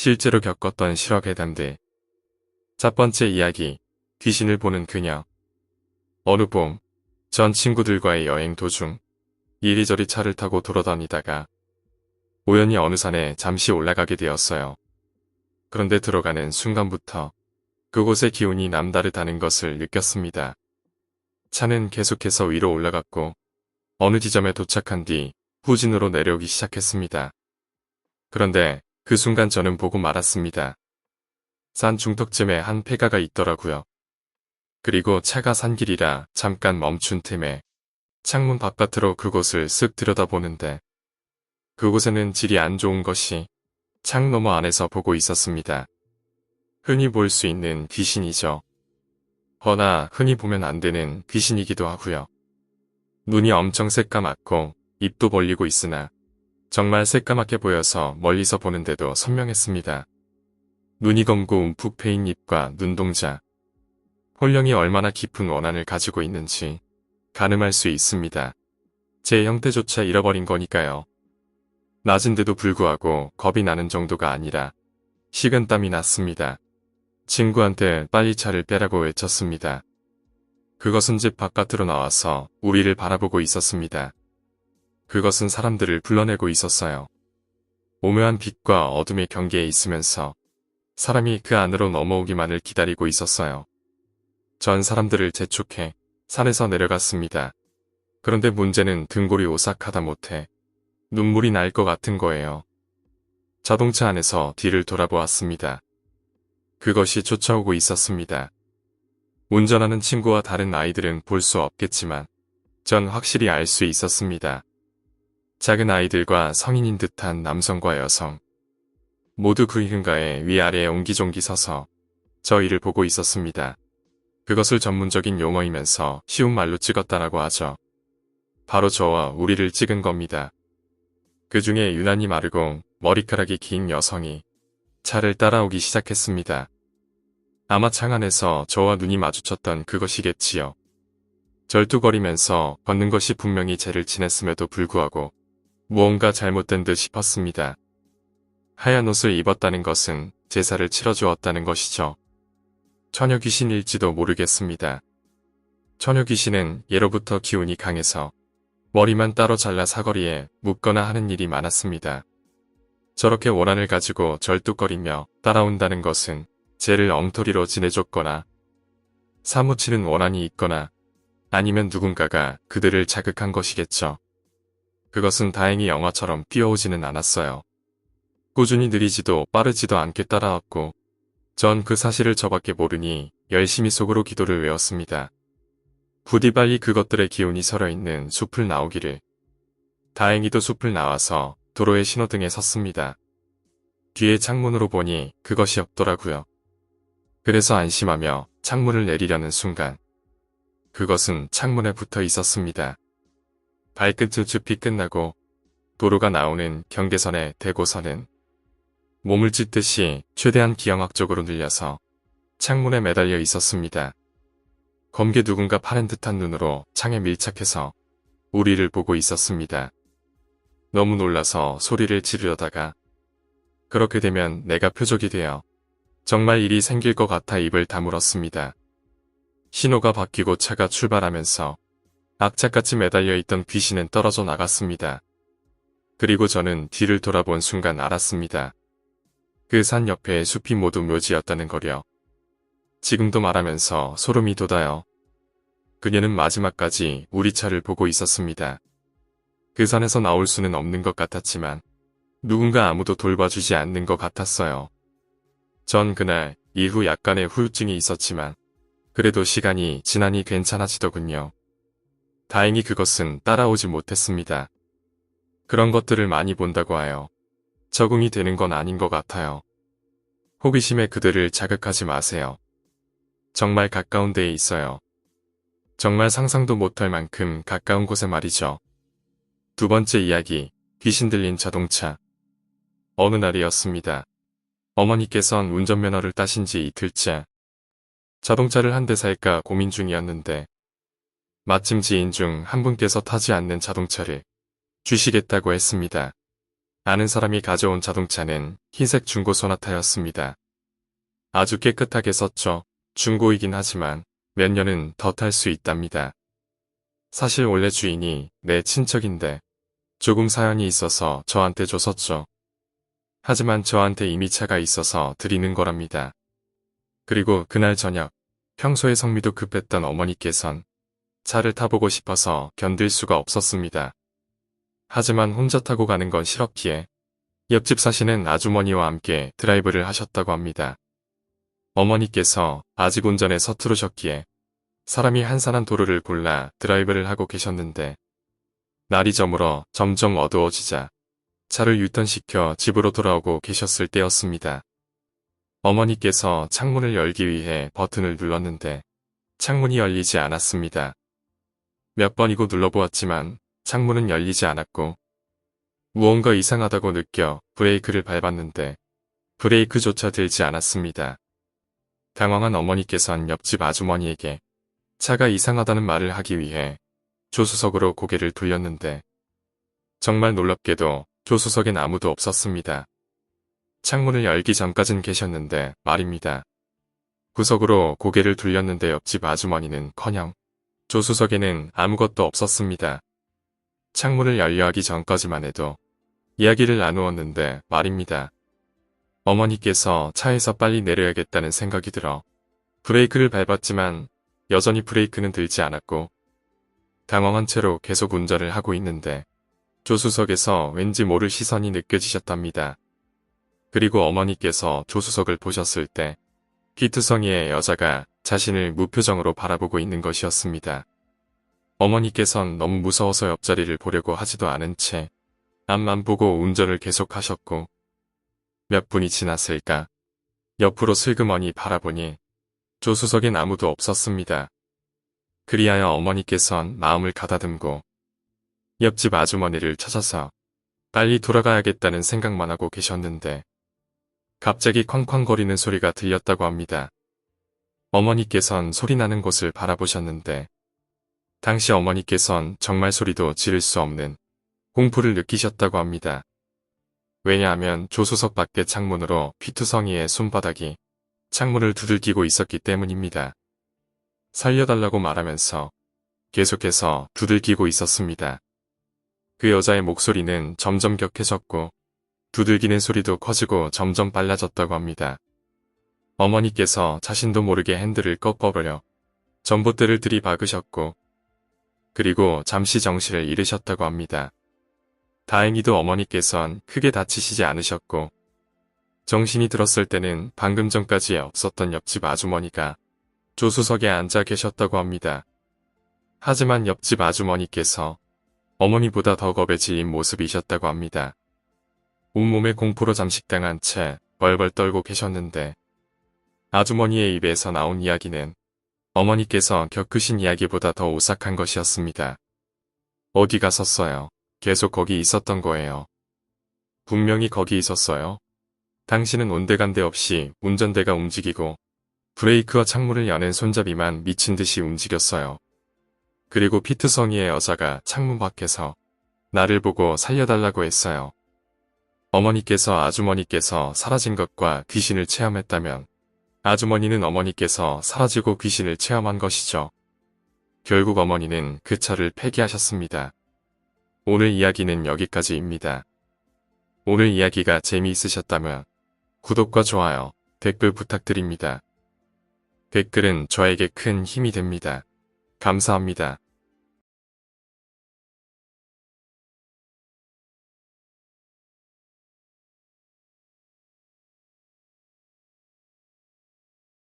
실제로 겪었던 실화괴담들. 첫 번째 이야기, 귀신을 보는 그녀. 어느 봄, 전 친구들과의 여행 도중 이리저리 차를 타고 돌아다니다가 우연히 어느 산에 잠시 올라가게 되었어요. 그런데 들어가는 순간부터 그곳의 기운이 남다르다는 것을 느꼈습니다. 차는 계속해서 위로 올라갔고 어느 지점에 도착한 뒤 후진으로 내려오기 시작했습니다. 그런데 그 순간 저는 보고 말았습니다. 산 중턱쯤에 한 폐가가 있더라고요. 그리고 차가 산길이라 잠깐 멈춘 틈에 창문 바깥으로 그곳을 쓱 들여다보는데 그곳에는 질이 안 좋은 것이 창 너머 안에서 보고 있었습니다. 흔히 볼 수 있는 귀신이죠. 허나 흔히 보면 안 되는 귀신이기도 하고요. 눈이 엄청 새까맣고 입도 벌리고 있으나 정말 새까맣게 보여서 멀리서 보는데도 선명했습니다. 눈이 검고 움푹 패인 입과 눈동자. 홀령이 얼마나 깊은 원한을 가지고 있는지 가늠할 수 있습니다. 제 형태조차 잃어버린 거니까요. 낮은데도 불구하고 겁이 나는 정도가 아니라 식은땀이 났습니다. 친구한테 빨리 차를 빼라고 외쳤습니다. 그것은 집 바깥으로 나와서 우리를 바라보고 있었습니다. 그것은 사람들을 불러내고 있었어요. 오묘한 빛과 어둠의 경계에 있으면서 사람이 그 안으로 넘어오기만을 기다리고 있었어요. 전 사람들을 재촉해 산에서 내려갔습니다. 그런데 문제는 등골이 오싹하다 못해 눈물이 날 것 같은 거예요. 자동차 안에서 뒤를 돌아보았습니다. 그것이 쫓아오고 있었습니다. 운전하는 친구와 다른 아이들은 볼 수 없겠지만 전 확실히 알 수 있었습니다. 작은 아이들과 성인인 듯한 남성과 여성 모두 그 hir가에 위아래에 옹기종기 서서 저희를 보고 있었습니다. 그것을 전문적인 용어이면서 쉬운 말로 찍었다라고 하죠. 바로 저와 우리를 찍은 겁니다. 그 중에 유난히 마르고 머리카락이 긴 여성이 차를 따라오기 시작했습니다. 아마 창 안에서 저와 눈이 마주쳤던 그것이겠지요. 절뚝거리면서 걷는 것이 분명히 쟤를 지냈음에도 불구하고 무언가 잘못된 듯 싶었습니다. 하얀 옷을 입었다는 것은 제사를 치러주었다는 것이죠. 처녀 귀신일지도 모르겠습니다. 처녀 귀신은 예로부터 기운이 강해서 머리만 따로 잘라 사거리에 묶거나 하는 일이 많았습니다. 저렇게 원한을 가지고 절뚝거리며 따라온다는 것은 쟤를 엉터리로 지내줬거나 사무치는 원한이 있거나 아니면 누군가가 그들을 자극한 것이겠죠. 그것은 다행히 영화처럼 뛰어오지는 않았어요. 꾸준히 느리지도 빠르지도 않게 따라왔고 전 그 사실을 저밖에 모르니 열심히 속으로 기도를 외웠습니다. 부디 빨리 그것들의 기운이 서려있는 숲을 나오기를. 다행히도 숲을 나와서 도로의 신호등에 섰습니다. 뒤에 창문으로 보니 그것이 없더라고요. 그래서 안심하며 창문을 내리려는 순간 그것은 창문에 붙어 있었습니다. 발끝 숲이 끝나고 도로가 나오는 경계선에 대고서는 몸을 찢듯이 최대한 기형학적으로 늘려서 창문에 매달려 있었습니다. 검게 누군가 파는 듯한 눈으로 창에 밀착해서 우리를 보고 있었습니다. 너무 놀라서 소리를 지르려다가 그렇게 되면 내가 표적이 되어 정말 일이 생길 것 같아 입을 다물었습니다. 신호가 바뀌고 차가 출발하면서 악착같이 매달려 있던 귀신은 떨어져 나갔습니다. 그리고 저는 뒤를 돌아본 순간 알았습니다. 그 산 옆에 숲이 모두 묘지였다는 거려. 지금도 말하면서 소름이 돋아요. 그녀는 마지막까지 우리 차를 보고 있었습니다. 그 산에서 나올 수는 없는 것 같았지만 누군가 아무도 돌봐주지 않는 것 같았어요. 전 그날 이후 약간의 후유증이 있었지만 그래도 시간이 지나니 괜찮아지더군요. 다행히 그것은 따라오지 못했습니다. 그런 것들을 많이 본다고 하여 적응이 되는 건 아닌 것 같아요. 호기심에 그들을 자극하지 마세요. 정말 가까운 데에 있어요. 정말 상상도 못할 만큼 가까운 곳에 말이죠. 두 번째 이야기, 귀신 들린 자동차. 어느 날이었습니다. 어머니께선 운전면허를 따신 지 이틀째. 자동차를 한 대 살까 고민 중이었는데 마침 지인 중 한 분께서 타지 않는 자동차를 주시겠다고 했습니다. 아는 사람이 가져온 자동차는 흰색 중고 소나타였습니다. 아주 깨끗하게 썼죠. 중고이긴 하지만 몇 년은 더 탈 수 있답니다. 사실 원래 주인이 내 친척인데 조금 사연이 있어서 저한테 줬었죠. 하지만 저한테 이미 차가 있어서 드리는 거랍니다. 그리고 그날 저녁, 평소에 성미도 급했던 어머니께선 차를 타보고 싶어서 견딜 수가 없었습니다. 하지만 혼자 타고 가는 건 싫었기에 옆집 사시는 아주머니와 함께 드라이브를 하셨다고 합니다. 어머니께서 아직 운전에 서투르셨기에 사람이 한산한 도로를 골라 드라이브를 하고 계셨는데 날이 저물어 점점 어두워지자 차를 유턴시켜 집으로 돌아오고 계셨을 때였습니다. 어머니께서 창문을 열기 위해 버튼을 눌렀는데 창문이 열리지 않았습니다. 몇 번이고 눌러보았지만 창문은 열리지 않았고 무언가 이상하다고 느껴 브레이크를 밟았는데 브레이크조차 들지 않았습니다. 당황한 어머니께선 옆집 아주머니에게 차가 이상하다는 말을 하기 위해 조수석으로 고개를 돌렸는데 정말 놀랍게도 조수석엔 아무도 없었습니다. 창문을 열기 전까진 계셨는데 말입니다. 구석으로 고개를 돌렸는데 옆집 아주머니는커녕 조수석에는 아무것도 없었습니다. 창문을 열려 하기 전까지만 해도 이야기를 나누었는데 말입니다. 어머니께서 차에서 빨리 내려야겠다는 생각이 들어 브레이크를 밟았지만 여전히 브레이크는 들지 않았고 당황한 채로 계속 운전을 하고 있는데 조수석에서 왠지 모를 시선이 느껴지셨답니다. 그리고 어머니께서 조수석을 보셨을 때 피투성이의 여자가 자신을 무표정으로 바라보고 있는 것이었습니다. 어머니께선 너무 무서워서 옆자리를 보려고 하지도 않은 채 앞만 보고 운전을 계속하셨고 몇 분이 지났을까 옆으로 슬그머니 바라보니 조수석엔 아무도 없었습니다. 그리하여 어머니께선 마음을 가다듬고 옆집 아주머니를 찾아서 빨리 돌아가야겠다는 생각만 하고 계셨는데 갑자기 쾅쾅거리는 소리가 들렸다고 합니다. 어머니께선 소리 나는 곳을 바라보셨는데 당시 어머니께선 정말 소리도 지를 수 없는 공포를 느끼셨다고 합니다. 왜냐하면 조수석 밖의 창문으로 피투성이의 손바닥이 창문을 두들기고 있었기 때문입니다. 살려달라고 말하면서 계속해서 두들기고 있었습니다. 그 여자의 목소리는 점점 격해졌고 두들기는 소리도 커지고 점점 빨라졌다고 합니다. 어머니께서 자신도 모르게 핸들을 꺾어버려 전봇대를 들이박으셨고 그리고 잠시 정신을 잃으셨다고 합니다. 다행히도 어머니께선 크게 다치시지 않으셨고 정신이 들었을 때는 방금 전까지 없었던 옆집 아주머니가 조수석에 앉아 계셨다고 합니다. 하지만 옆집 아주머니께서 어머니보다 더 겁에 질린 모습이셨다고 합니다. 온몸에 공포로 잠식당한 채 벌벌 떨고 계셨는데 아주머니의 입에서 나온 이야기는 어머니께서 겪으신 이야기보다 더 오싹한 것이었습니다. 어디 갔었어요? 계속 거기 있었던 거예요. 분명히 거기 있었어요. 당신은 온데간데 없이 운전대가 움직이고 브레이크와 창문을 여는 손잡이만 미친 듯이 움직였어요. 그리고 피트성이의 여자가 창문 밖에서 나를 보고 살려달라고 했어요. 어머니께서 아주머니께서 사라진 것과 귀신을 체험했다면 아주머니는 어머니께서 사라지고 귀신을 체험한 것이죠. 결국 어머니는 그 차를 폐기하셨습니다. 오늘 이야기는 여기까지입니다. 오늘 이야기가 재미있으셨다면 구독과 좋아요, 댓글 부탁드립니다. 댓글은 저에게 큰 힘이 됩니다. 감사합니다.